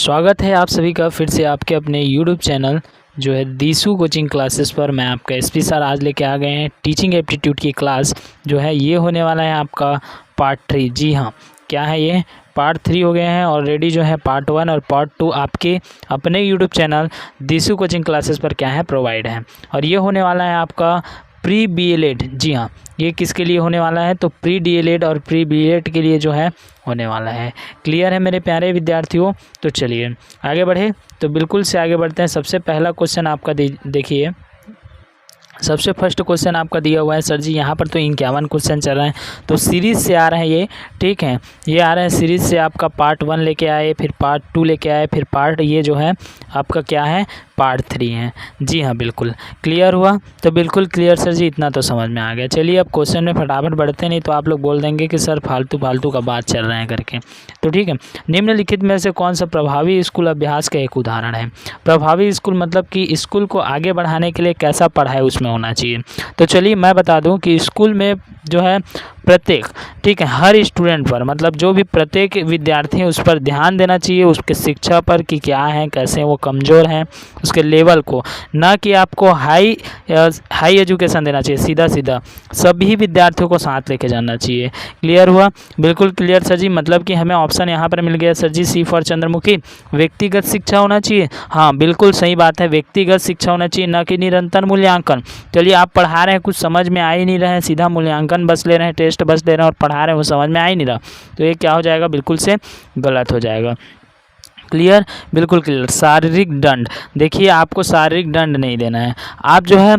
स्वागत है आप सभी का फिर से आपके अपने YouTube चैनल जो है दीसू कोचिंग क्लासेस पर। मैं आपका एसपी सर आज लेके आ गए हैं टीचिंग एप्टीट्यूड की क्लास। जो है ये होने वाला है आपका पार्ट 3। जी हाँ, क्या है ये पार्ट 3 हो गए हैं ऑलरेडी। जो है पार्ट 1 और पार्ट 2 आपके अपने YouTube चैनल दीसू कोचिंग क्लासेस पर क्या है प्रोवाइड है। और ये होने वाला है आपका प्री BLED। जी हाँ, ये किसके लिए होने वाला है तो प्री DLED और प्री BLED के लिए जो है होने वाला है। क्लियर है मेरे प्यारे विद्यार्थियों? तो चलिए आगे बढ़े, तो बिल्कुल से आगे बढ़ते हैं। सबसे पहला क्वेश्चन आपका देखिए, सबसे फर्स्ट क्वेश्चन आपका दिया हुआ है सर जी यहाँ पर तो 51 क्वेश्चन चल रहे हैं, तो सीरीज़ से आ रहे हैं ये, ठीक है। ये आ रहा है सीरीज़ से, आपका पार्ट 1 लेके आए, फिर पार्ट 2 लेके आए, फिर पार्ट ये जो है आपका क्या है पार्ट 3 है। जी हाँ, बिल्कुल क्लियर हुआ। तो बिल्कुल क्लियर सर जी, इतना तो समझ में आ गया। चलिए अब क्वेश्चन में फटाफट बढ़ते, नहीं तो आप लोग बोल देंगे कि सर फालतू फालतू का बात चल रहे हैं करके। तो ठीक है, निम्नलिखित में से कौन सा प्रभावी स्कूल अभ्यास का एक उदाहरण है? प्रभावी स्कूल मतलब कि स्कूल को आगे बढ़ाने के लिए कैसा पढ़ाई उसमें होना चाहिए। तो चलिए मैं बता दूं कि स्कूल में जो है प्रत्येक, ठीक है, हर स्टूडेंट पर, मतलब जो भी प्रत्येक विद्यार्थी है उस पर ध्यान देना चाहिए, उसके शिक्षा पर कि क्या है, कैसे वो कमज़ोर हैं, उसके लेवल को, ना कि आपको हाई एजुकेशन देना चाहिए। सीधा सीधा सभी विद्यार्थियों को साथ लेके जाना चाहिए। क्लियर हुआ? बिल्कुल क्लियर सर जी। मतलब कि हमें ऑप्शन यहाँ पर मिल गया sir ji, C for Chandramukhi. व्यक्तिगत शिक्षा होना चाहिए। हाँ बिल्कुल सही बात है, व्यक्तिगत शिक्षा होना चाहिए, ना कि निरंतर मूल्यांकन। चलिए आप पढ़ा रहे हैं, कुछ समझ में आ ही नहीं रहा है, सीधा मूल्यांकन बस ले रहे हैं, टेस्ट बस दे रहे हैं और पढ़ा रहे हैं, वो समझ में आ ही नहीं रहा, तो ये क्या हो जाएगा, बिल्कुल से गलत हो जाएगा। क्लियर? बिल्कुल क्लियर। शारीरिक दंड, देखिए आपको शारीरिक दंड नहीं देना है। आप जो है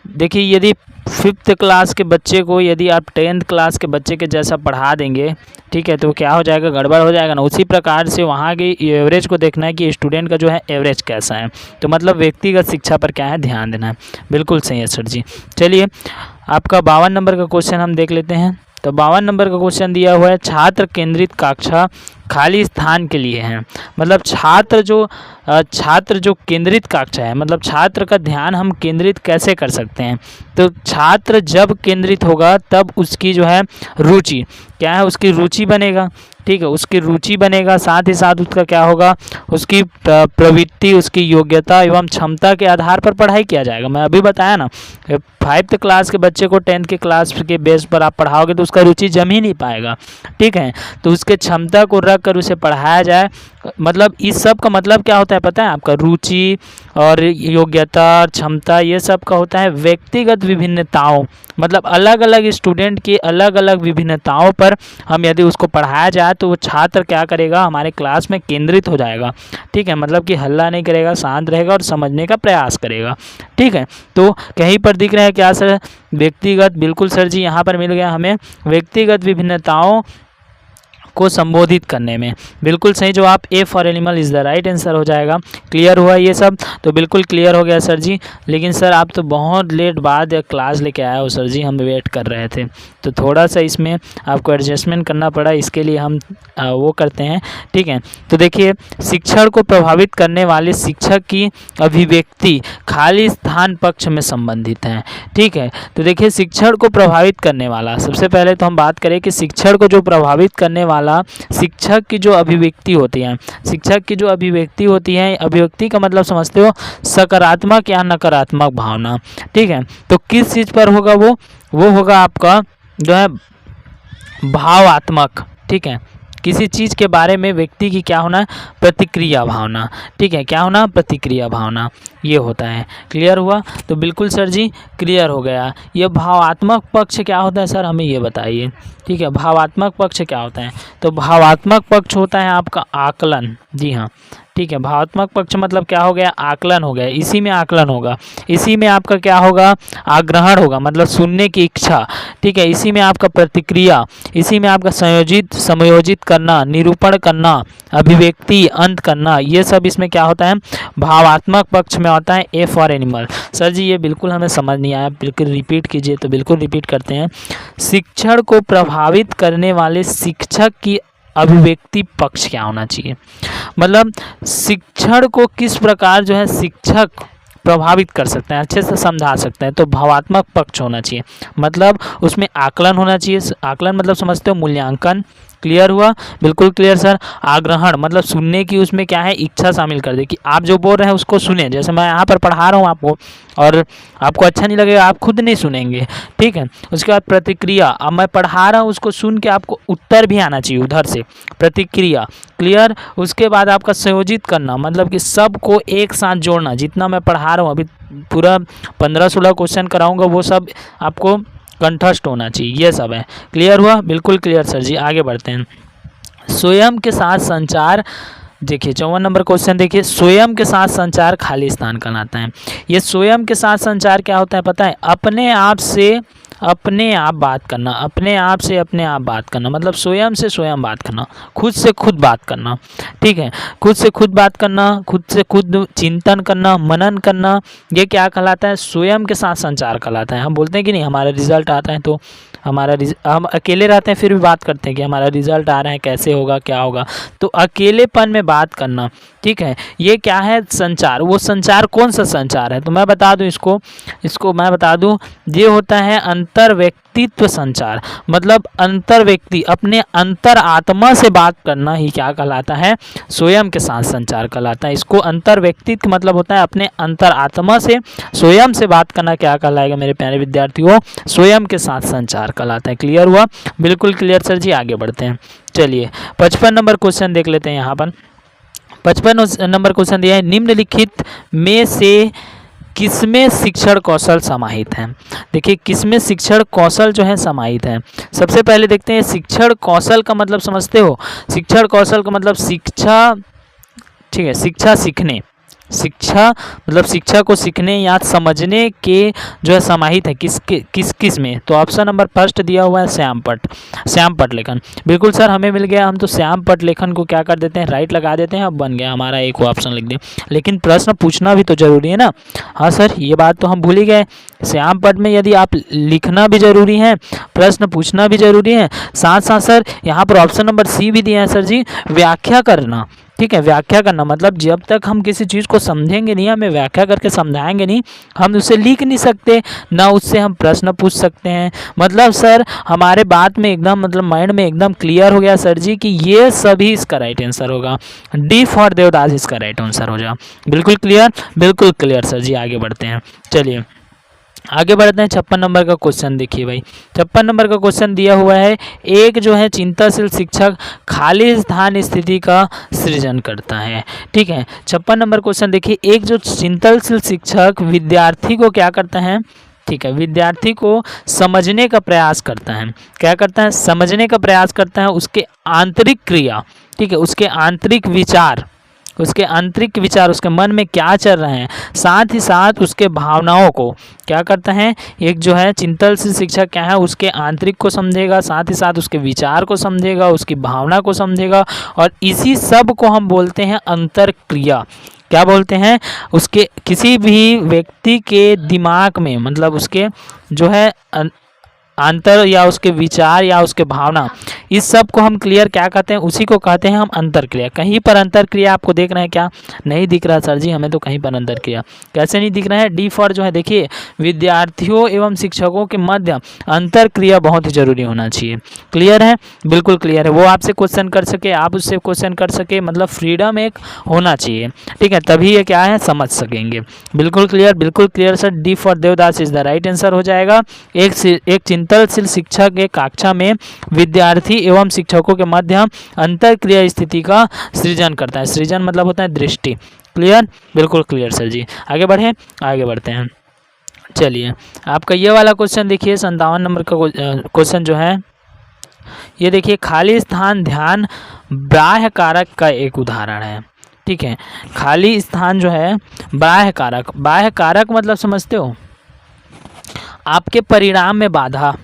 देखिए, यदि 5th क्लास के बच्चे को यदि आप 10th क्लास के बच्चे के जैसा पढ़ा देंगे, ठीक है, तो क्या हो जाएगा, गड़बड़ हो जाएगा ना। उसी प्रकार से वहाँ की एवरेज को देखना है कि स्टूडेंट का जो है एवरेज कैसा है। तो मतलब व्यक्तिगत शिक्षा पर क्या है ध्यान देना है। बिल्कुल सही है सर जी। चलिए आपका 52 नंबर का क्वेश्चन हम देख लेते हैं। तो 52 नंबर का क्वेश्चन दिया हुआ है, छात्र केंद्रित कक्षा खाली स्थान के लिए है। मतलब छात्र जो केंद्रित कक्षा है, मतलब छात्र का ध्यान हम केंद्रित कैसे कर सकते हैं। तो छात्र जब केंद्रित होगा तब उसकी जो है रुचि क्या है, उसकी रुचि बनेगा, ठीक है, उसकी रुचि बनेगा। साथ ही साथ उसका क्या होगा, उसकी प्रवृत्ति, उसकी योग्यता एवं क्षमता के आधार पर पढ़ाई किया जाएगा। मैं अभी बताया ना, 5th क्लास के बच्चे को 10th के क्लास के बेस पर आप पढ़ाओगे तो उसका रुचि जम ही नहीं पाएगा, ठीक है। तो उसके क्षमता को रख कर उसे पढ़ाया जाए। मतलब इस सब का मतलब क्या होता है पता है आपका, रुचि और योग्यता, क्षमता, ये सब का होता है व्यक्तिगत विभिन्नताओं। मतलब अलग अलग स्टूडेंट की अलग अलग विभिन्नताओं पर हम यदि उसको पढ़ाया जाए तो वो छात्र क्या करेगा, हमारे क्लास में केंद्रित हो जाएगा, ठीक है। मतलब कि हल्ला नहीं करेगा, शांत रहेगा और समझने का प्रयास करेगा, ठीक है। तो कहीं पर दिख रहा है क्या सर, व्यक्तिगत, बिल्कुल सर जी, यहाँ पर मिल गया हमें व्यक्तिगत विभिन्नताओं को संबोधित करने में। बिल्कुल सही जवाब, A for animal is the right answer हो जाएगा। क्लियर हुआ ये सब? तो बिल्कुल क्लियर हो गया सर जी। लेकिन सर आप तो बहुत लेट बाद क्लास लेके आए हो सर जी, हम वेट कर रहे थे, तो थोड़ा सा इसमें आपको एडजस्टमेंट करना पड़ा, इसके लिए हम वो करते हैं, ठीक है। तो देखिए, शिक्षण को प्रभावित करने वाले शिक्षक की अभिव्यक्ति खाली स्थान पक्ष में संबंधित है, ठीक है। तो देखिए, शिक्षण को प्रभावित करने वाला, सबसे पहले तो हम बात करें कि शिक्षण को जो प्रभावित करने वाला शिक्षक की जो अभिव्यक्ति होती है, शिक्षक की जो अभिव्यक्ति होती है, अभिव्यक्ति का मतलब समझते हो, सकारात्मक या नकारात्मक भावना, ठीक है। तो किस चीज़ पर होगा वो होगा आपका जो है भावात्मक, ठीक है। किसी चीज़ के बारे में व्यक्ति की क्या होना, प्रतिक्रिया भावना, ठीक है, क्या होना, प्रतिक्रिया भावना, ये होता है। क्लियर हुआ? तो बिल्कुल सर जी क्लियर हो गया। ये भावात्मक पक्ष क्या होता है सर, हमें ये बताइए, ठीक है। भावात्मक पक्ष क्या होता है? तो भावात्मक पक्ष होता है आपका आकलन। जी हाँ, ठीक है। भावात्मक पक्ष मतलब क्या हो गया, आकलन हो गया। इसी में आकलन होगा, इसी में आपका क्या होगा, आग्रहण होगा, मतलब सुनने की इच्छा, ठीक है। इसी में आपका प्रतिक्रिया, इसी में आपका समायोजित करना, निरूपण करना, अभिव्यक्ति अंत करना, ये सब इसमें क्या होता है, भावात्मक पक्ष में होता है। A for animal. सर जी ये बिल्कुल हमें समझ नहीं आया, बिल्कुल रिपीट कीजिए। तो बिल्कुल रिपीट करते हैं। शिक्षण को प्रभावित करने वाले शिक्षक की अभिव्यक्ति पक्ष क्या होना चाहिए, मतलब शिक्षण को किस प्रकार जो है शिक्षक प्रभावित कर सकते हैं, अच्छे से समझा सकते हैं। तो भावात्मक पक्ष होना चाहिए, मतलब उसमें आकलन होना चाहिए। आकलन मतलब समझते हो मूल्यांकन, क्लियर हुआ? बिल्कुल क्लियर सर। आग्रहण मतलब सुनने की उसमें क्या है, इच्छा शामिल कर दे कि आप जो बोल रहे हैं उसको सुने। जैसे मैं यहाँ पर पढ़ा रहा हूँ आपको और आपको अच्छा नहीं लगेगा, आप खुद नहीं सुनेंगे, ठीक है। उसके बाद प्रतिक्रिया, अब मैं पढ़ा रहा हूँ उसको सुन के आपको उत्तर भी आना चाहिए उधर से, प्रतिक्रिया। क्लियर? उसके बाद आपका संयोजित करना मतलब कि सबको एक साथ जोड़ना। जितना मैं पढ़ा रहा हूँ अभी पूरा 15-16 क्वेश्चन कराऊंगा वो सब आपको कंठस्थ होना चाहिए, ये सब है। क्लियर हुआ? बिल्कुल क्लियर सर जी। आगे बढ़ते हैं। स्वयं के साथ संचार, देखिए 54 नंबर क्वेश्चन देखिए, स्वयं के साथ संचार खाली स्थान कहलाता है। ये स्वयं के साथ संचार क्या होता है पता है? अपने आप से अपने आप बात करना, अपने आप से अपने आप बात करना, मतलब स्वयं से स्वयं बात करना, खुद से खुद बात करना, ठीक है। खुद से खुद बात करना, खुद से खुद चिंतन करना, मनन करना, ये क्या कहलाता है? स्वयं के साथ संचार कहलाता है। हम बोलते हैं कि नहीं हमारा रिजल्ट आता है तो हम अकेले रहते हैं फिर भी बात करते हैं कि हमारा रिजल्ट आ रहा है, कैसे होगा, क्या होगा, तो अकेलेपन में बात करना, ठीक है। ये क्या है? संचार। वो संचार कौन सा संचार है? तो मैं बता दूं इसको मैं बता दूं, ये होता है अंतर व्यक्तित्व संचार। मतलब अंतर व्यक्ति अपने अंतर आत्मा से बात करना ही क्या कहलाता है? स्वयं के साथ संचार कहलाता है। इसको अंतर व्यक्तित्व मतलब होता है अपने अंतर आत्मा से स्वयं से बात करना, क्या कहलाएगा मेरे प्यारे विद्यार्थियों? स्वयं के साथ संचार कहलाता है। क्लियर हुआ? बिल्कुल क्लियर सर जी। आगे बढ़ते हैं। चलिए 55 नंबर क्वेश्चन देख लेते हैं। यहाँ पर 55 नंबर क्वेश्चन दिया है, निम्नलिखित में से किसमें शिक्षण कौशल समाहित है? देखिए किसमें शिक्षण कौशल जो है समाहित है। सबसे पहले देखते हैं शिक्षण कौशल का मतलब समझते हो? शिक्षण कौशल का मतलब शिक्षा, ठीक है, शिक्षा सीखने, शिक्षा मतलब शिक्षा को सीखने या समझने के जो है समाहित है किस में? तो ऑप्शन नंबर फर्स्ट दिया हुआ है श्यामपट लेखन। बिल्कुल सर हमें मिल गया, हम तो श्यामपट लेखन को क्या कर देते हैं? राइट लगा देते हैं, अब बन गया हमारा एक ऑप्शन लिख दें। लेकिन प्रश्न पूछना भी तो जरूरी है ना। हाँ सर ये बात तो हम भूल ही गए, श्यामपट में यदि आप लिखना भी जरूरी है, प्रश्न पूछना भी जरूरी है, साथ साथ सर यहाँ पर ऑप्शन नंबर सी भी दिया है सर जी, व्याख्या करना, ठीक है। व्याख्या करना मतलब जब तक हम किसी चीज़ को समझेंगे नहीं, हमें व्याख्या करके समझाएंगे नहीं, हम उसे लिख नहीं सकते ना, उससे हम प्रश्न पूछ सकते हैं। मतलब सर हमारे बात में एकदम मतलब माइंड में एकदम क्लियर हो गया सर जी कि ये सभी इसका राइट आंसर होगा। डी फॉर देवदास इसका राइट आंसर हो जाए। बिल्कुल क्लियर? बिल्कुल क्लियर सर जी। आगे बढ़ते हैं। चलिए आगे बढ़ते हैं। 56 नंबर का क्वेश्चन देखिए भाई, 56 नंबर का क्वेश्चन दिया हुआ है, एक जो है चिंताशील शिक्षक खाली स्थान स्थिति का सृजन करता है, ठीक है। 56 नंबर क्वेश्चन देखिए, एक जो चिंताशील शिक्षक विद्यार्थी को क्या करता है? ठीक है, विद्यार्थी को समझने का प्रयास करता है। क्या करता है? समझने का प्रयास करता है, उसके आंतरिक क्रिया, ठीक है, उसके आंतरिक विचार, उसके मन में क्या चल रहे हैं, साथ ही साथ उसके भावनाओं को क्या करता है? एक जो है चिंतनशील शिक्षक क्या है? उसके आंतरिक को समझेगा, साथ ही साथ उसके विचार को समझेगा, उसकी भावना को समझेगा, और इसी सब को हम बोलते हैं अंतर क्रिया। क्या बोलते हैं? उसके किसी भी व्यक्ति के दिमाग में मतलब उसके जो है अंतर या उसके विचार या उसके भावना, इस सब को हम क्लियर क्या कहते हैं? उसी को कहते हैं हम अंतर क्रिया। कहीं पर अंतर क्रिया आपको देख रहे हैं क्या? नहीं दिख रहा सर जी, हमें तो कहीं पर अंतर क्रिया कैसे नहीं दिख रहा है? डी फॉर जो है देखिए, विद्यार्थियों एवं शिक्षकों के मध्य अंतर क्रिया बहुत ही जरूरी होना चाहिए। क्लियर है? बिल्कुल क्लियर है। वो आपसे क्वेश्चन कर सके, आप उससे क्वेश्चन कर सके, मतलब फ्रीडम एक होना चाहिए, ठीक है, तभी ये क्या है समझ सकेंगे। बिल्कुल clear sir. D for Devdas is the right answer हो जाएगा। एक चिंतनशील शिक्षक एक कक्षा में विद्यार्थी एवं शिक्षकों के मध्य अंतर क्रिया स्थिति का सृजन करता है। सृजन मतलब होता है दृष्टि। क्लियर? बिल्कुल क्लियर सर जी। आगे बढ़ते हैं। चलिए आपका ये वाला क्वेश्चन देखिए, 57 नंबर का क्वेश्चन जो है ये देखिए, खाली स्थान ध्यान बाह्य कारक का एक उदाहरण है, ठीक है। खाली स्थान जो है बाह्य कारक मतलब समझते हो? आपके परिणाम में बाधा।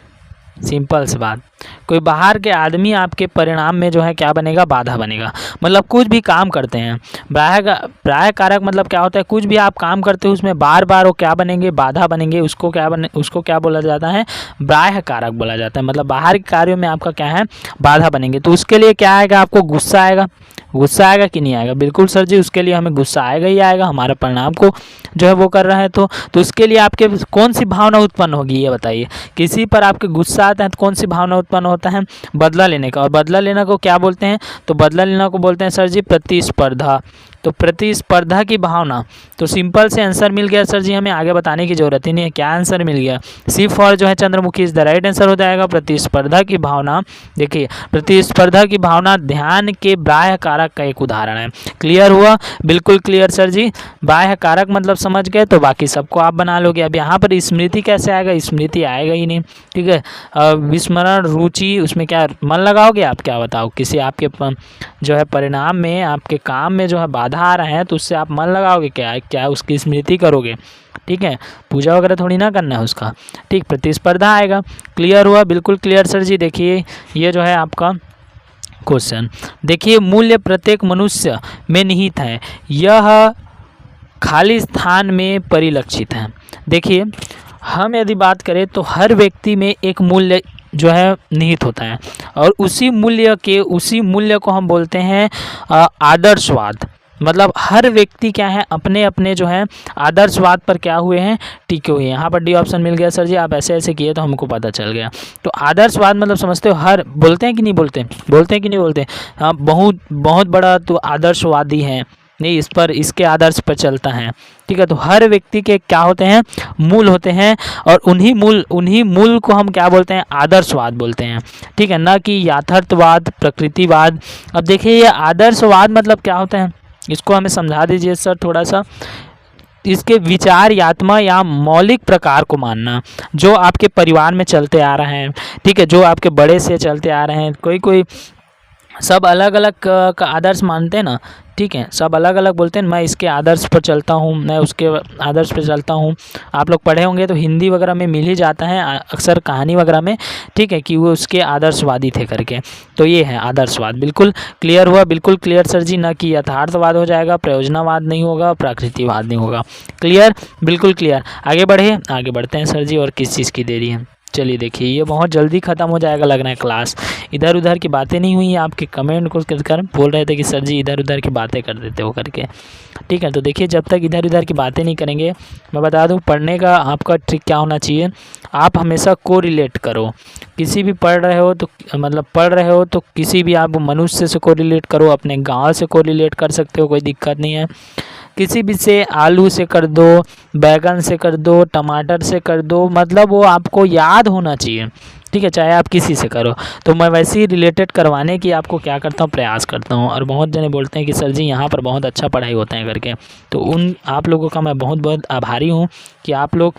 सिंपल सी बात, कोई बाहर के आदमी आपके परिणाम में जो है क्या बनेगा? बाधा बनेगा। मतलब कुछ भी काम करते हैं, बाह्य कारक मतलब क्या होता है? कुछ भी आप काम करते हो उसमें बार बार वो क्या बनेंगे? बाधा बनेंगे। उसको क्या बोला जाता है? बाह्य कारक बोला जाता है। मतलब बाहर के कार्यों में आपका क्या है? बाधा बनेंगे। तो उसके लिए क्या आएगा? आपको गुस्सा आएगा। गुस्सा आएगा कि नहीं आएगा? बिल्कुल सर जी, उसके लिए हमें गुस्सा आएगा ही आएगा, हमारे परिणाम को जो है वो कर रहा है तो उसके लिए आपके कौन सी भावना उत्पन्न होगी ये बताइए। किसी पर आपके गुस्सा आता है तो कौन सी भावना उत्पन्न उत्पन्न होता है बदला लेने का, और बदला लेना को क्या बोलते हैं, तो बदला लेना को बोलते हैं सर जी प्रतिस्पर्धा। तो प्रतिस्पर्धा की भावना, तो सिंपल से आंसर मिल गया सर जी, हमें आगे बताने की जरूरत ही नहीं है, क्या आंसर मिल गया, सी फॉर जो है Chandramukhi is the right answer हो जाएगा। प्रतिस्पर्धा की भावना, देखिए प्रतिस्पर्धा की भावना ध्यान के बाह्य कारक का एक उदाहरण है। क्लियर हुआ, बिल्कुल क्लियर सर जी, बाह्य कारक मतलब समझ गए, तो बाकी सबको आप बना लोगे। अब यहाँ पर स्मृति कैसे आएगा, स्मृति आएगा ही नहीं, ठीक है। विस्मरण, रुचि, उसमें क्या मन लगाओगे आप, क्या बताओ, किसी आपके जो है परिणाम में, आपके काम में जो है बाधा आ रहा है, तो उससे आप मन लगाओगे क्या, क्या उसकी स्मृति करोगे, ठीक है, पूजा वगैरह थोड़ी ना करना है उसका, ठीक। प्रतिस्पर्धा आएगा। क्लियर हुआ, बिल्कुल क्लियर सर जी। देखिए ये जो है आपका क्वेश्चन, देखिए मूल्य प्रत्येक मनुष्य में निहित है, यह खाली स्थान में परिलक्षित है। देखिए हम यदि बात करें तो हर व्यक्ति में एक मूल्य जो है निहित होता है, और उसी मूल्य को हम बोलते हैं आदर्शवाद। मतलब हर व्यक्ति क्या है, अपने अपने जो है आदर्शवाद पर क्या हुए हैं, टिके हुए हैं। यहाँ पर डी ऑप्शन मिल गया सर जी, आप ऐसे ऐसे किए तो हमको पता चल गया। तो आदर्शवाद मतलब समझते हो, हर, बोलते हैं कि नहीं बोलते, बोलते हैं कि नहीं बोलते, हाँ, बहुत बहुत बड़ा तो आदर्शवादी है, नहीं इस पर, इसके आदर्श पर चलता है, ठीक है। तो हर व्यक्ति के क्या होते हैं, मूल होते हैं, और उन्हीं मूल को हम क्या बोलते हैं, आदर्शवाद बोलते हैं, ठीक है, ना कि यथार्थवाद, प्रकृतिवाद। अब देखिए ये आदर्शवाद मतलब क्या होता है, इसको हमें समझा दीजिए सर थोड़ा सा। इसके विचार यात्मा या मौलिक प्रकार को मानना, जो आपके परिवार में चलते आ रहे हैं, ठीक है, जो आपके बड़े से चलते आ रहे हैं, कोई सब अलग अलग का आदर्श मानते हैं ना, ठीक है, सब अलग अलग बोलते हैं, मैं इसके आदर्श पर चलता हूँ, मैं उसके आदर्श पर चलता हूँ। आप लोग पढ़े होंगे तो हिंदी वगैरह में मिल ही जाता है अक्सर, कहानी वगैरह में, ठीक है, कि वो उसके आदर्शवादी थे करके। तो ये है आदर्शवाद। बिल्कुल क्लियर हुआ, बिल्कुल क्लियर सर जी, ना कि यथार्थवाद हो जाएगा, प्रयोजनवाद नहीं होगा, प्राकृतिकवाद नहीं होगा। क्लियर, बिल्कुल क्लियर। आगे बढ़ते हैं सर जी, और किस चीज़ की देरी है। चलिए देखिए ये बहुत जल्दी ख़त्म हो जाएगा लग रहा है क्लास। इधर उधर की बातें नहीं हुई, आपके कमेंट को कर बोल रहे थे कि सर जी इधर उधर की बातें कर देते हो करके, ठीक है। तो देखिए जब तक इधर उधर की बातें नहीं करेंगे, मैं बता दूं पढ़ने का आपका ट्रिक क्या होना चाहिए, आप हमेशा को रिलेट करो। किसी भी पढ़ रहे हो तो किसी भी आप मनुष्य से को रिलेट करो, अपने गाँव से को रिलेट कर सकते हो, कोई दिक्कत नहीं है। किसी भी से, आलू से कर दो, बैगन से कर दो, टमाटर से कर दो, मतलब वो आपको याद होना चाहिए, ठीक है, चाहे आप किसी से करो। तो मैं वैसे ही रिलेटेड करवाने की आपको क्या करता हूँ, प्रयास करता हूँ। और बहुत जने बोलते हैं कि सर जी यहाँ पर बहुत अच्छा पढ़ाई होता है करके, तो उन आप लोगों का मैं बहुत बहुत आभारी हूँ कि आप लोग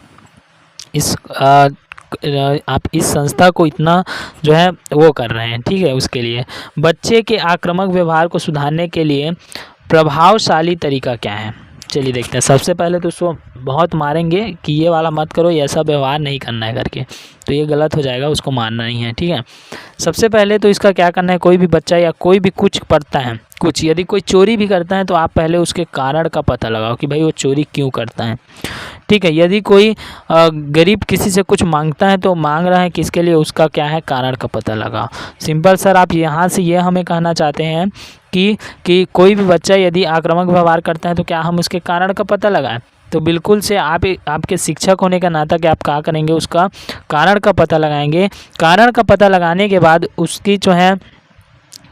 आप इस संस्था को इतना जो है वो कर रहे हैं, ठीक है। उसके लिए बच्चे के आक्रामक व्यवहार को सुधारने के लिए प्रभावशाली तरीका क्या है, चलिए देखते हैं। सबसे पहले तो उसको बहुत मारेंगे कि ये वाला मत करो, ये ऐसा व्यवहार नहीं करना है करके, तो ये गलत हो जाएगा, उसको मानना नहीं है, ठीक है। सबसे पहले तो इसका क्या करना है, कोई भी बच्चा या कोई भी कुछ पढ़ता है, कुछ यदि कोई चोरी भी करता है तो आप पहले उसके कारण का पता लगाओ कि भाई वो चोरी क्यों करता है, ठीक है। यदि कोई गरीब किसी से कुछ मांगता है तो मांग रहा है किसके लिए, उसका क्या है, कारण का पता लगाओ। सिंपल सर, आप यहाँ से ये हमें कहना चाहते हैं कि कोई भी बच्चा यदि आक्रामक व्यवहार करता है तो क्या हम उसके कारण का पता लगाएं, तो बिल्कुल से आपके शिक्षक होने का नाता कि आप क्या करेंगे, उसका कारण का पता लगाएंगे। कारण का पता लगाने के बाद उसकी जो है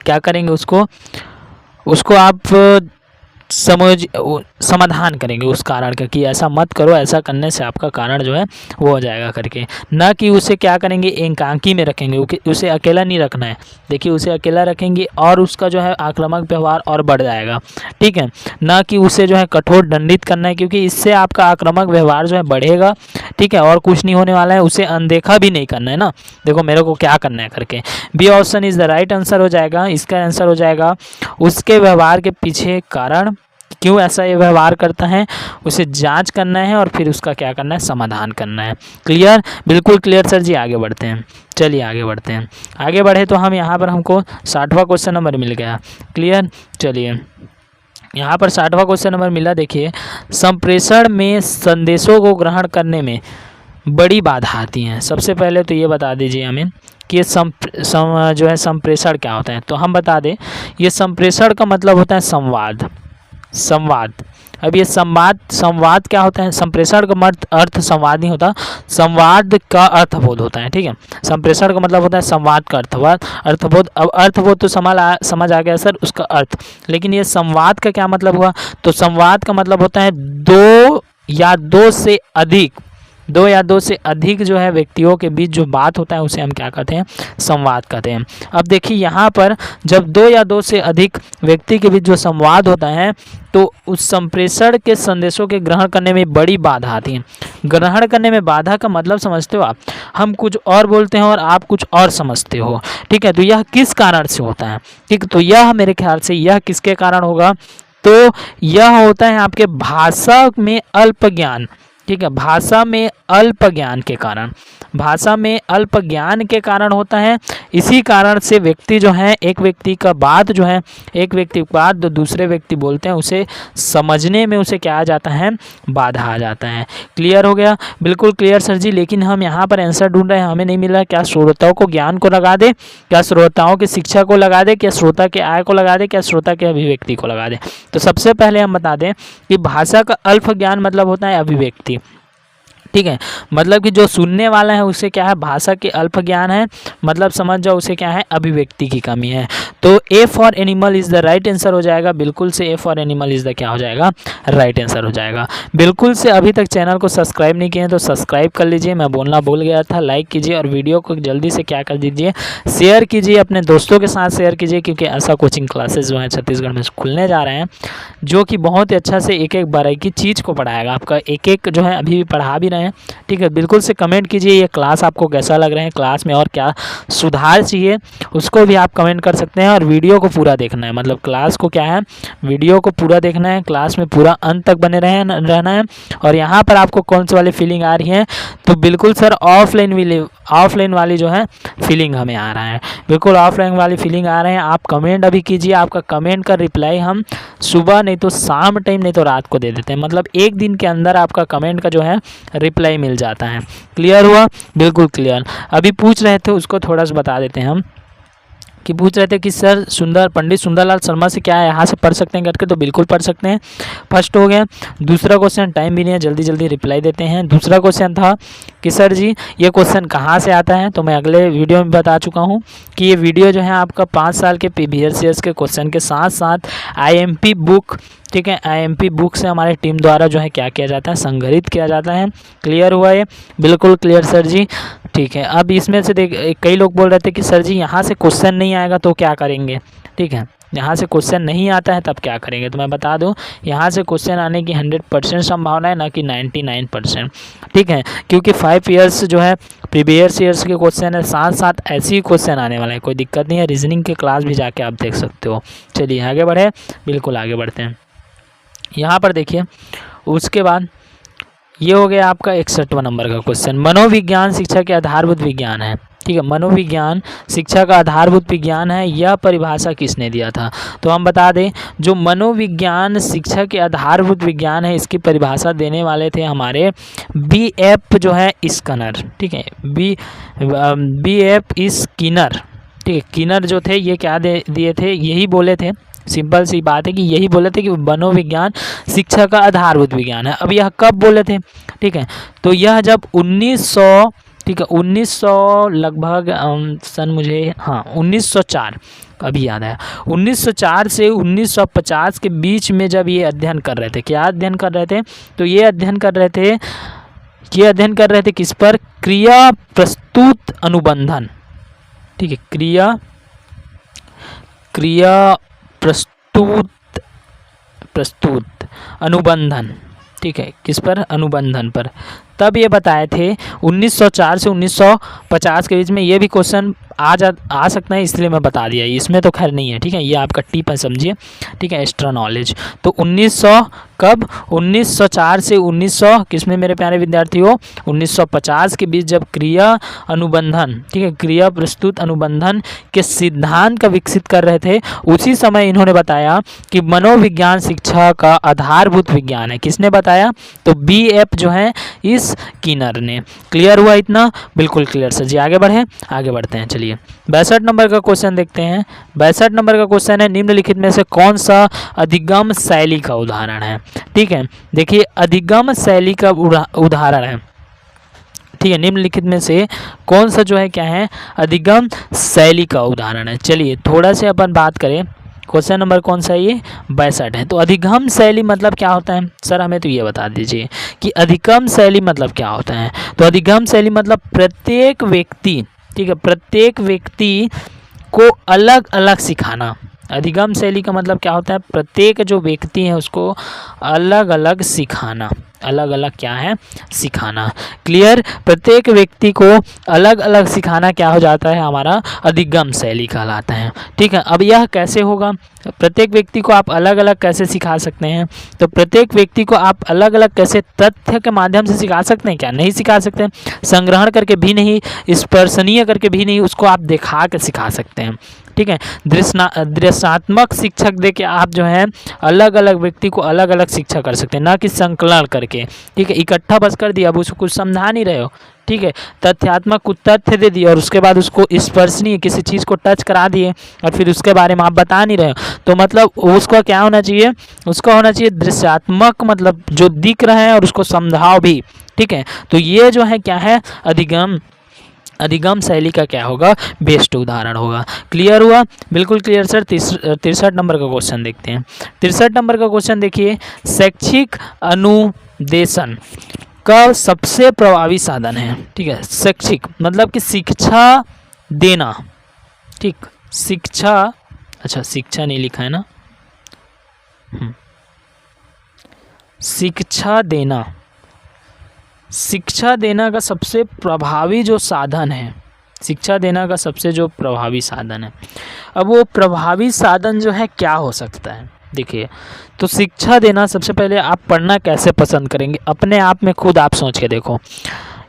क्या करेंगे, उसको आप समाधान करेंगे उस कारण का कि ऐसा मत करो, ऐसा करने से आपका कारण जो है वो हो जाएगा करके, ना कि उसे क्या करेंगे, एकांकी में रखेंगे, उसे अकेला नहीं रखना है। देखिए उसे अकेला रखेंगे और उसका जो है आक्रामक व्यवहार और बढ़ जाएगा, ठीक है, ना कि उसे जो है कठोर दंडित करना है, क्योंकि इससे आपका आक्रामक व्यवहार जो है बढ़ेगा, ठीक है, और कुछ नहीं होने वाला है। उसे अनदेखा भी नहीं करना है ना, देखो मेरे को क्या करना है करके। B option is the right answer हो जाएगा, इसका आंसर हो जाएगा उसके व्यवहार के पीछे कारण, क्यों ऐसा ये व्यवहार करता है, उसे जांच करना है और फिर उसका क्या करना है, समाधान करना है। क्लियर, बिल्कुल क्लियर सर जी। आगे बढ़ते हैं, चलिए आगे बढ़ते हैं। आगे बढ़े तो हम यहाँ पर हमको 60वां क्वेश्चन नंबर मिल गया। क्लियर, चलिए यहाँ पर 60वां क्वेश्चन नंबर मिला। देखिए संप्रेषण में संदेशों को ग्रहण करने में बड़ी बाधा आती हैं। सबसे पहले तो ये बता दीजिए हमें कि ये जो है संप्रेषण क्या होता है। तो हम बता दें, ये संप्रेषण का मतलब होता है संवाद, संवाद। अब ये संवाद क्या होता है? संप्रेषण का अर्थ संवाद नहीं होता, संवाद का अर्थबोध होता है। ठीक है, संप्रेषण का मतलब होता है संवाद का अर्थबोध। अब अर्थबोध तो समझ आ गया सर उसका अर्थ, लेकिन ये संवाद का क्या मतलब हुआ? तो संवाद का मतलब होता है दो या दो से अधिक जो है व्यक्तियों के बीच जो बात होता है उसे हम क्या कहते हैं? संवाद कहते हैं। अब देखिए यहाँ पर जब दो या दो से अधिक व्यक्ति के बीच जो संवाद होता है तो उस संप्रेषण के संदेशों के ग्रहण करने में बड़ी बाधा आती है। ग्रहण करने में बाधा का मतलब समझते हो आप? हम कुछ और बोलते हैं और आप कुछ और समझते हो। ठीक है, तो यह किस कारण से होता है? ठीक, तो यह मेरे ख्याल से यह किसके कारण होगा? तो यह होता है आपके भाषा में अल्प ज्ञान। ठीक है, भाषा में अल्प ज्ञान के कारण, भाषा में अल्प ज्ञान के कारण होता है। इसी कारण से व्यक्ति जो है, एक व्यक्ति का बात जो है, एक व्यक्ति की बात जो दूसरे व्यक्ति बोलते हैं उसे समझने में उसे क्या आ जाता है? बाधा आ जाता है। क्लियर हो गया? बिल्कुल क्लियर सर जी। लेकिन हम यहाँ पर आंसर ढूंढ रहे हैं, हमें नहीं मिल रहा। क्या श्रोताओं को ज्ञान को लगा दे, क्या श्रोताओं की शिक्षा को लगा दे, क्या श्रोता के आय को लगा दे, क्या श्रोता के अभिव्यक्ति को लगा दे? तो सबसे पहले हम बता दें कि भाषा का अल्प ज्ञान मतलब होता है अभिव्यक्ति। ठीक है, मतलब कि जो सुनने वाला है उसे क्या है? भाषा के अल्प ज्ञान है, मतलब समझ जाओ उसे क्या है? अभिव्यक्ति की कमी है। तो A for animal is the right answer हो जाएगा। बिल्कुल से A for animal is the क्या हो जाएगा? राइट आंसर हो जाएगा। बिल्कुल से अभी तक चैनल को सब्सक्राइब नहीं किए हैं तो सब्सक्राइब कर लीजिए, मैं बोलना भूल गया था। लाइक कीजिए और वीडियो को जल्दी से क्या कर दीजिए? शेयर कीजिए, अपने दोस्तों के साथ शेयर कीजिए, क्योंकि ऐसा कोचिंग क्लासेस जो है छत्तीसगढ़ में खुलने जा रहे हैं जो कि बहुत ही अच्छा से एक एक बारीकी चीज़ को पढ़ाएगा। आपका एक एक जो है अभी भी पढ़ा भी रहे हैं। ठीक है, बिल्कुल से कमेंट कीजिए ये क्लास आपको कैसा लग रहा है, क्लास में और क्या सुधार चाहिए उसको भी आप कमेंट कर सकते हैं। और वीडियो को पूरा देखना है, मतलब क्लास को क्या है? वीडियो को पूरा देखना है, क्लास में पूरा अंत तक बने रहना है। और यहाँ पर आपको कौन सी वाली फीलिंग आ रही है? तो बिल्कुल सर ऑफलाइन वाली जो है फीलिंग हमें आ रहा है, बिल्कुल ऑफलाइन वाली फीलिंग आ रहे हैं। आप कमेंट अभी कीजिए, आपका कमेंट का रिप्लाई हम सुबह नहीं तो शाम टाइम नहीं तो रात को दे देते हैं, मतलब एक दिन के अंदर आपका कमेंट का जो है रिप्लाई मिल जाता है। क्लियर हुआ? बिल्कुल क्लियर। अभी पूछ रहे थे उसको थोड़ा सा बता देते हैं हम, कि पूछ रहे थे कि सर पंडित सुंदरलाल शर्मा से क्या है यहाँ से पढ़ सकते हैं करके? तो बिल्कुल पढ़ सकते हैं। फर्स्ट हो गया। दूसरा क्वेश्चन, टाइम भी नहीं है, जल्दी जल्दी रिप्लाई देते हैं। दूसरा क्वेश्चन था कि सर जी ये क्वेश्चन कहाँ से आता है? तो मैं अगले वीडियो में बता चुका हूँ कि ये वीडियो जो है आपका 5 साल के PBRCS के क्वेश्चन के साथ साथ IMP बुक, ठीक है, IMP बुक से हमारी टीम द्वारा जो है क्या किया जाता है? संग्रहित किया जाता है। क्लियर हुआ ये? बिल्कुल क्लियर सर जी। ठीक है, अब इसमें से कई लोग बोल रहे थे कि सर जी यहाँ से क्वेश्चन नहीं आएगा तो क्या करेंगे? ठीक है, यहाँ से क्वेश्चन नहीं आता है तब क्या करेंगे? तो मैं बता दूं यहाँ से क्वेश्चन आने की 100% संभावना है, ना कि 99%। ठीक है, क्योंकि 5 ईयर्स जो है प्रीवियस ईयर्स के क्वेश्चन है, साथ साथ ऐसे ही क्वेश्चन आने वाला है, कोई दिक्कत नहीं है। रीजनिंग के क्लास भी जाके आप देख सकते हो। चलिए आगे बढ़े, बिल्कुल आगे बढ़ते हैं। यहाँ पर देखिए, उसके बाद ये हो गया आपका 61वां नंबर का क्वेश्चन। मनोविज्ञान शिक्षा के आधारभूत विज्ञान है। ठीक है, मनोविज्ञान शिक्षा का आधारभूत विज्ञान है, यह परिभाषा किसने दिया था? तो हम बता दें जो मनोविज्ञान शिक्षा के आधारभूत विज्ञान है इसकी परिभाषा देने वाले थे हमारे BF जो है स्किनर। ठीक है, BF स्किनर। ठीक है, स्किनर जो थे ये क्या दिए थे? यही बोले थे, सिंपल सी बात है कि यही बोले थे कि मनोविज्ञान शिक्षा का आधारभूत विज्ञान है। अब यह कब बोले थे? ठीक है, तो यह जब 1900, ठीक है, 1900 लगभग सन मुझे 1904 अभी याद आया, 1904 से 1950 के बीच में जब ये अध्ययन कर रहे थे। क्या अध्ययन कर रहे थे? तो ये अध्ययन कर रहे थे किस पर? क्रिया प्रस्तुत अनुबंधन। ठीक है, क्रिया प्रस्तुत अनुबंधन। ठीक है, किस पर? अनुबंधन पर। तब ये बताए थे 1904 से 1950 के बीच में ये भी क्वेश्चन आ सकता है, इसलिए मैं बता दिया। इसमें तो खैर नहीं है। ठीक है, ये आपका टिप है, समझिए। ठीक है, एक्स्ट्रा नॉलेज। तो 1900 कब 1904 से 1900 किसमें मेरे प्यारे विद्यार्थियों 1950 के बीच जब क्रिया अनुबंधन, ठीक है, क्रिया प्रस्तुत अनुबंधन के सिद्धांत का विकसित कर रहे थे, उसी समय इन्होंने बताया कि मनोविज्ञान शिक्षा का आधारभूत विज्ञान है। किसने बताया? तो BF जो है इस किनर ने। क्लियर हुआ इतना? बिल्कुल क्लियर सर जी। आगे बढ़ते हैं। चलिए 62 नंबर का क्वेश्चन देखते हैं। 62 नंबर का क्वेश्चन है, निम्नलिखित में से कौन सा अधिगम शैली का उदाहरण है? ठीक है, देखिए अधिगम शैली का उदाहरण है, ठीक है, निम्नलिखित में से कौन सा जो है क्या है अधिगम शैली का उदाहरण है। चलिए थोड़ा से अपन बात करें, क्वेश्चन नंबर कौन सा है ये? 62 है। तो अधिगम शैली मतलब क्या होता है सर? हमें तो ये बता दीजिए कि अधिगम शैली मतलब क्या होता है। तो अधिगम शैली मतलब प्रत्येक व्यक्ति, ठीक है, प्रत्येक व्यक्ति को अलग अलग सिखाना। अधिगम शैली का मतलब क्या होता है? प्रत्येक जो व्यक्ति है उसको अलग अलग सिखाना, अलग अलग क्या है? सिखाना। क्लियर? प्रत्येक व्यक्ति को अलग अलग सिखाना क्या हो जाता है? हमारा अधिगम शैली कहलाता है। ठीक है, अब यह कैसे होगा? प्रत्येक व्यक्ति को आप अलग अलग कैसे सिखा सकते हैं? तो प्रत्येक व्यक्ति को आप अलग अलग कैसे? तथ्य के माध्यम से सिखा सकते हैं क्या? नहीं सिखा सकते। संग्रहण करके भी नहीं, स्पर्शनीय करके भी नहीं, उसको आप दिखा के सिखा सकते हैं। ठीक है, दृश्यात्मक शिक्षक दे के आप जो है अलग अलग व्यक्ति को अलग अलग शिक्षा कर सकते हैं, ना कि संकलन करके। ठीक है, इकट्ठा बस कर दिया, अब उसको कुछ समझा नहीं रहे हो। ठीक है, तथ्यात्मक कुछ तथ्य दे दिए और उसके बाद उसको स्पर्शनीय किसी चीज़ को टच करा दिए और फिर उसके बारे में आप बता नहीं रहे हो, तो मतलब उसका क्या होना चाहिए? उसका होना चाहिए दृश्यात्मक, मतलब जो दिख रहा है और उसको समझाओ भी। ठीक है, तो ये जो है क्या है? अधिगम शैली का क्या होगा? बेस्ट उदाहरण होगा। क्लियर हुआ? बिल्कुल क्लियर सर। 63 नंबर का क्वेश्चन देखते हैं। 63 नंबर का क्वेश्चन देखिए, शैक्षिक अनुदेशन का सबसे प्रभावी साधन है। ठीक है, शैक्षिक मतलब कि शिक्षा देना। ठीक, शिक्षा, अच्छा शिक्षा नहीं लिखा है ना, शिक्षा देना, शिक्षा देना का सबसे प्रभावी जो साधन है, शिक्षा देना का सबसे जो प्रभावी साधन है। अब वो प्रभावी साधन जो है क्या हो सकता है? देखिए, तो शिक्षा देना, सबसे पहले आप पढ़ना कैसे पसंद करेंगे? अपने आप में खुद आप सोच के देखो।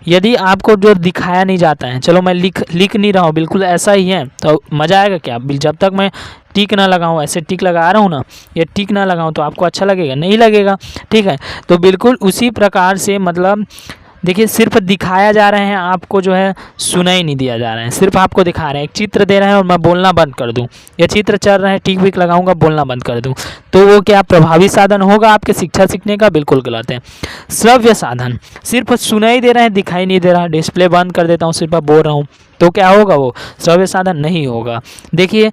यदि आपको जो दिखाया नहीं जाता है, चलो मैं लिख नहीं रहा हूँ, बिल्कुल ऐसा ही है, तो मज़ा आएगा क्या? जब तक मैं टिक ना लगाऊं, ऐसे टिक लगा रहा हूँ ना, ये टिक ना लगाऊं तो आपको अच्छा लगेगा? नहीं लगेगा। ठीक है, तो बिल्कुल उसी प्रकार से मतलब देखिए, सिर्फ दिखाया जा रहे हैं आपको, जो है सुनाई नहीं दिया जा रहा है, सिर्फ आपको दिखा रहे हैं। एक चित्र दे रहे हैं और मैं बोलना बंद कर दूं, या चित्र चल रहा है, टिक विक लगाऊंगा, बोलना बंद कर दूं, तो वो क्या प्रभावी साधन होगा आपके शिक्षा सीखने का? बिल्कुल गलत है। श्रव्य साधन, सिर्फ सुनाई दे रहे हैं, दिखाई नहीं दे रहा, डिस्प्ले बंद कर देता हूँ, सिर्फ बोल रहा हूँ, तो क्या होगा? वो श्रव्य साधन नहीं होगा। देखिए,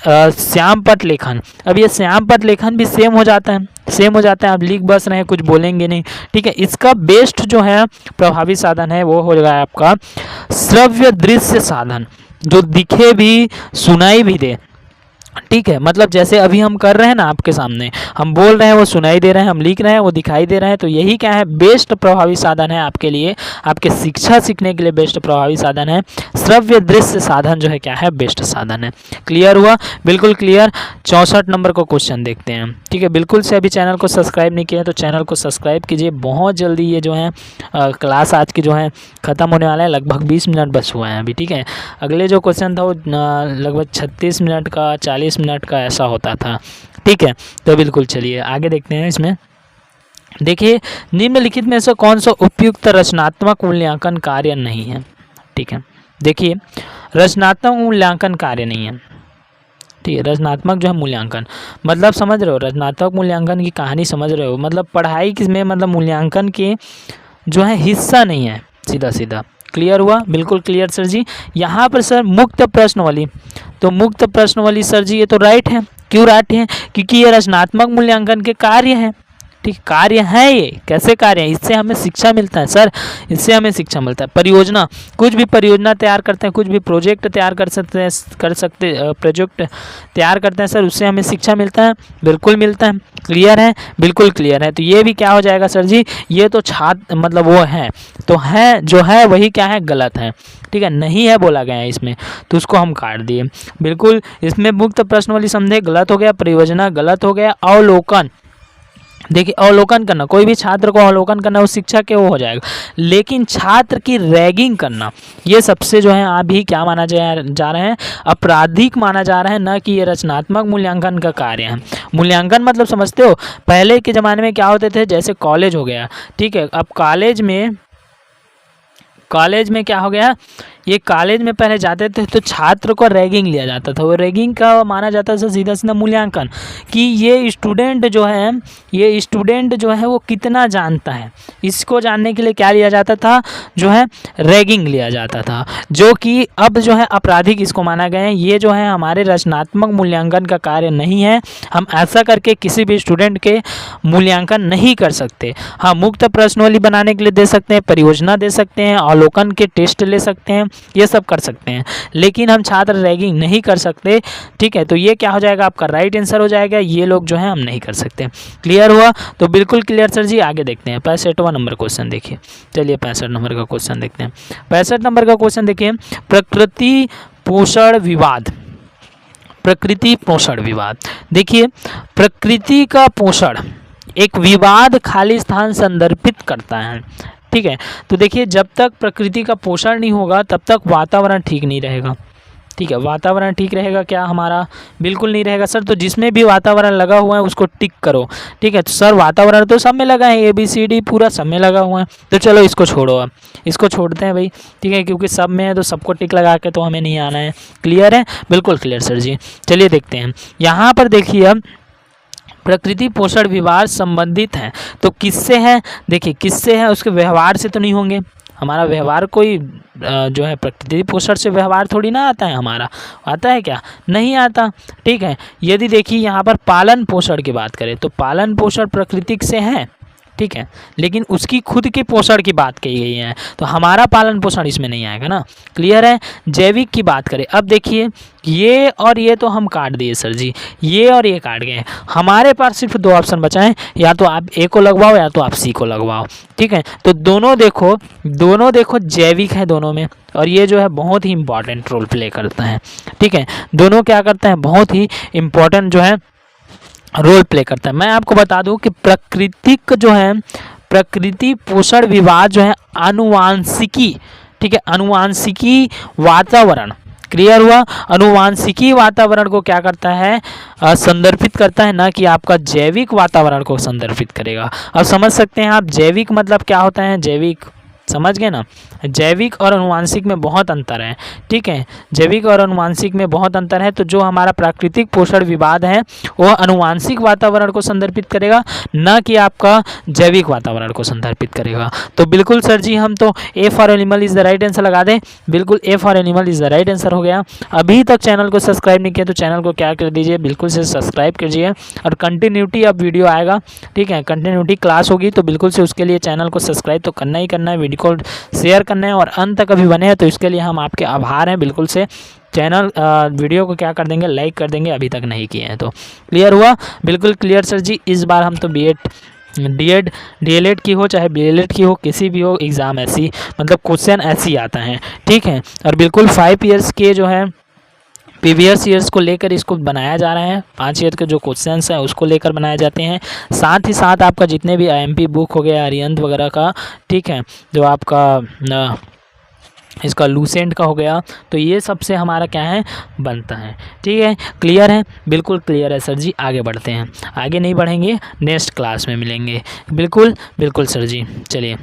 श्यामपट लेखन, अब ये श्यामपट लेखन भी सेम हो जाता है, सेम हो जाता है। आप लिख बस रहे हैं, कुछ बोलेंगे नहीं। ठीक है, इसका बेस्ट जो है प्रभावी साधन है वो हो जाएगा आपका श्रव्य दृश्य साधन, जो दिखे भी सुनाई भी दे। ठीक है, मतलब जैसे अभी हम कर रहे हैं ना, आपके सामने हम बोल रहे हैं, वो सुनाई दे रहे हैं, हम लिख रहे हैं, वो दिखाई दे रहे हैं, तो यही क्या है? बेस्ट प्रभावी साधन है आपके लिए, आपके शिक्षा सीखने के लिए बेस्ट प्रभावी साधन है। श्रव्य दृश्य साधन जो है क्या है? बेस्ट साधन है। क्लियर हुआ? बिल्कुल क्लियर। 64 नंबर को क्वेश्चन देखते हैं। ठीक है, बिल्कुल से अभी चैनल को सब्सक्राइब नहीं किया तो चैनल को सब्सक्राइब कीजिए। बहुत जल्दी ये जो है क्लास आज की जो है ख़त्म होने वाला है, लगभग 20 मिनट बस हुए हैं अभी। ठीक है, अगले जो क्वेश्चन था वो लगभग 36 मिनट का, 40 मिनट का ऐसा होता था। ठीक है, तो बिल्कुल चलिए आगे देखते हैं। इसमें देखिए, निम्नलिखित में से कौन सा उपयुक्त रचनात्मक मूल्यांकन कार्य नहीं है? ठीक है, देखिए रचनात्मक मूल्यांकन कार्य नहीं है। ठीक है, रचनात्मक जो है मूल्यांकन मतलब समझ रहे हो? रचनात्मक मूल्यांकन की कहानी समझ रहे हो? मतलब पढ़ाई किसमें, मतलब मूल्यांकन के जो है हिस्सा नहीं है, सीधा सीधा। क्लियर हुआ? बिल्कुल क्लियर सर जी। यहाँ पर सर मुक्त प्रश्न वाली, तो मुक्त प्रश्न वाली सर जी ये तो राइट है। क्यों राइट है? क्योंकि ये रचनात्मक मूल्यांकन के कार्य हैं। ठीक, कार्य है ये। कैसे कार्य है? इससे हमें शिक्षा मिलता है सर, इससे हमें शिक्षा मिलता है। परियोजना, कुछ भी परियोजना तैयार करते हैं, कुछ भी प्रोजेक्ट तैयार कर सकते प्रोजेक्ट तैयार करते हैं सर, उससे हमें शिक्षा मिलता है। बिल्कुल मिलता है। क्लियर है? बिल्कुल क्लियर है। तो ये भी क्या हो जाएगा सर जी? ये तो छात्र मतलब वो है, तो है जो है वही क्या है? गलत है। ठीक है, नहीं है बोला गया है इसमें, तो उसको हम काट दिए। बिल्कुल, इसमें मुक्त प्रश्न वाली समझे गलत हो गया, परियोजना गलत हो गया, अवलोकन देखिए अवलोकन करना, कोई भी छात्र को अवलोकन करना उस शिक्षा के वो हो जाएगा, लेकिन छात्र की रैगिंग करना ये सबसे जो है अभी क्या माना जा रहा है, आपराधिक माना जा रहा है, ना कि ये रचनात्मक मूल्यांकन का कार्य है। मूल्यांकन मतलब समझते हो, पहले के ज़माने में क्या होते थे, जैसे कॉलेज हो गया, ठीक है, अब कॉलेज में क्या हो गया, ये कॉलेज में पहले जाते थे तो छात्र को रैगिंग लिया जाता था, वो रैगिंग का माना जाता था सीधा सीधा मूल्यांकन, कि ये स्टूडेंट जो है वो कितना जानता है, इसको जानने के लिए क्या लिया जाता था, जो है रैगिंग लिया जाता था, जो कि अब जो है आपराधिक इसको माना गया है। ये जो है हमारे रचनात्मक मूल्यांकन का कार्य नहीं है, हम ऐसा करके किसी भी स्टूडेंट के मूल्यांकन नहीं कर सकते। हाँ, मुक्त प्रश्नावली बनाने के लिए दे सकते हैं, परियोजना दे सकते हैं, अवलोकन के टेस्ट ले सकते हैं, ये सब कर सकते हैं, लेकिन हम छात्र रैगिंग नहीं कर सकते, ठीक है। तो ये क्या हो जाएगा, आपका राइट आंसर हो जाएगा, ये लोग जो है हम नहीं कर सकते। क्लियर हुआ? तो बिल्कुल क्लियर सर जी। आगे देखते हैं 65वां नंबर क्वेश्चन देखिए। चलिए 65 नंबर का क्वेश्चन देखते हैं। 65 नंबर का क्वेश्चन देखिए, प्रकृति पोषण विवाद। प्रकृति पोषण विवाद, देखिए प्रकृति का पोषण एक विवाद खाली स्थान संदर्भित करता है, ठीक है। तो देखिए जब तक प्रकृति का पोषण नहीं होगा तब तक वातावरण ठीक नहीं रहेगा, ठीक है। वातावरण ठीक रहेगा क्या हमारा, बिल्कुल नहीं रहेगा सर। तो जिसमें भी वातावरण लगा हुआ है उसको टिक करो, ठीक है। तो सर वातावरण तो सब में लगा है, ABCD पूरा सब में लगा हुआ है, तो चलो इसको छोड़ो, अब इसको छोड़ते हैं भाई, ठीक है, क्योंकि सब में है तो सबको टिक लगा के तो हमें नहीं आना है। क्लियर है? बिल्कुल क्लियर सर जी। चलिए देखते हैं, यहाँ पर देखिए अब प्रकृति पोषण विवाद संबंधित है तो किससे है, देखिए किससे है, उसके व्यवहार से तो नहीं होंगे, हमारा व्यवहार कोई जो है प्रकृति पोषण से व्यवहार थोड़ी ना आता है, हमारा आता है क्या, नहीं आता, ठीक है। यदि देखिए यहाँ पर पालन पोषण की बात करें तो पालन पोषण प्रकृति से है, ठीक है, लेकिन उसकी खुद के पोषण की बात कही गई है, तो हमारा पालन पोषण इसमें नहीं आएगा ना। क्लियर है? जैविक की बात करें, अब देखिए ये और ये तो हम काट दिए सर जी, ये और ये काट गए, हमारे पास सिर्फ दो ऑप्शन बचा है, या तो आप ए को लगवाओ या तो आप सी को लगवाओ, ठीक है। तो दोनों देखो जैविक है दोनों में, और ये जो है बहुत ही इंपॉर्टेंट रोल प्ले करता है, ठीक है। दोनों क्या करते हैं, बहुत ही इंपॉर्टेंट जो है रोल प्ले करता है। मैं आपको बता दूं कि प्राकृतिक जो है प्रकृति पोषण विवाद जो है आनुवांशिकी, ठीक है, आनुवांशिकी वातावरण, क्लियर हुआ, आनुवांशिकी वातावरण को क्या करता है, संदर्भित करता है, ना कि आपका जैविक वातावरण को संदर्भित करेगा। अब समझ सकते हैं आप जैविक मतलब क्या होता है, जैविक समझ गए ना, जैविक और आनुवांशिक में बहुत अंतर है, ठीक है, जैविक और आनुवांशिक में बहुत अंतर है। तो जो हमारा प्राकृतिक पोषण विवाद है वह आनुवांशिक वातावरण को संदर्भित करेगा, ना कि आपका जैविक वातावरण को संदर्भित करेगा। तो बिल्कुल सर जी हम तो A for animal is the right answer लगा दें, बिल्कुल A for animal is the right answer हो गया। अभी तक चैनल को सब्सक्राइब नहीं किया तो चैनल को क्या कर दीजिए, बिल्कुल से सब्सक्राइब कीजिए, और कंटिन्यूटी अब वीडियो आएगा, ठीक है, कंटिन्यूटी क्लास होगी, तो बिल्कुल से उसके लिए चैनल को सब्सक्राइब तो करना ही करना है, वीडियो को शेयर करना है, और अंत तक अभी बने हैं तो इसके लिए हम आपके आभार हैं। बिल्कुल से चैनल वीडियो को क्या कर देंगे, लाइक कर देंगे, अभी तक नहीं किए हैं तो। क्लियर हुआ? बिल्कुल क्लियर सर जी। इस बार हम तो DED DLED की हो चाहे BLED की हो, किसी भी हो, एग्ज़ाम ऐसी मतलब क्वेश्चन ऐसी आता है, ठीक है। और बिल्कुल 5 ईयर्स के जो है प्रीवियस ईयर्स को लेकर इसको बनाया जा रहा है, 5 ईयर के जो क्वेश्चंस हैं उसको लेकर बनाए जाते हैं, साथ ही साथ आपका जितने भी IMP बुक हो गया अरिहंत वगैरह का, ठीक है, जो आपका इसका लूसेंट का हो गया, तो ये सबसे हमारा क्या है, बनता है, ठीक है। क्लियर है? बिल्कुल क्लियर है सर जी। आगे बढ़ते हैं, आगे नहीं बढ़ेंगे, नेक्स्ट क्लास में मिलेंगे। बिल्कुल बिल्कुल सर जी। चलिए।